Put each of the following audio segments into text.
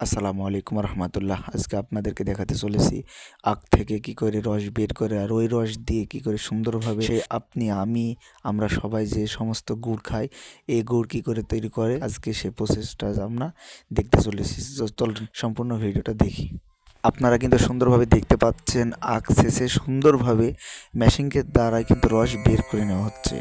আসসালামু আলাইকুম রহমতুল্লাহ। আজকে আপনাদেরকে দেখাতে চলেছি আখ থেকে কি করে রস বের করে আর ওই রস দিয়ে কি করে সুন্দরভাবে আপনি আমরা সবাই যে সমস্ত গুড় খাই এই গুড় কি করে তৈরি করে আজকে সে প্রসেসটা আমরা দেখতে চলেছি। চলুন সম্পূর্ণ ভিডিওটা দেখি। আপনারা কিন্তু সুন্দরভাবে দেখতে পাচ্ছেন আখ শেষে সুন্দরভাবে মেশিনের দ্বারা কিন্তু রস বের করে নেওয়া হচ্ছে।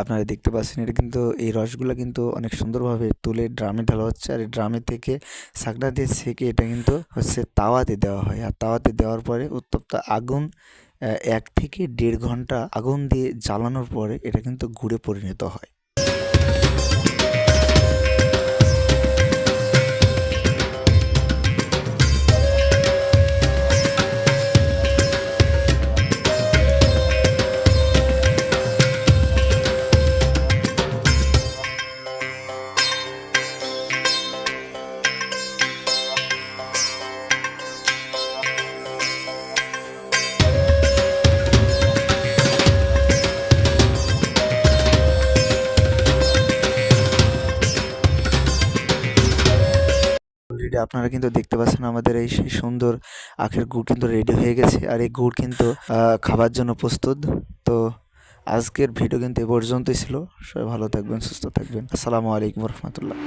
আপনারা দেখতে পাচ্ছেন এটা কিন্তু এই রসগুলো কিন্তু অনেক সুন্দরভাবে তুলে ড্রামে ঢালা হচ্ছে, আর এই ড্রামে থেকে ছাকনা দিয়ে ছেঁকে এটা কিন্তু হচ্ছে তাওয়াতে দেওয়া হয়। আর তাওয়াতে দেওয়ার পরে উত্তপ্ত আগুন 1 থেকে 1.5 ঘন্টা আগুন দিয়ে জ্বালানোর পরে এটা কিন্তু গুড়ে পরিণত হয়। অলরেডি আপনারা কিন্তু দেখতে পাচ্ছেন আমাদের এই সেই সুন্দর আখের গুড় কিন্তু রেডি হয়ে গেছে, আর এই গুড় কিন্তু খাবার জন্য প্রস্তুত। তো আজকের ভিডিও কিন্তু এ পর্যন্তই ছিল। সবাই ভালো থাকবেন, সুস্থ থাকবেন। আসসালামু আলাইকুম রহমতুল্লাহ।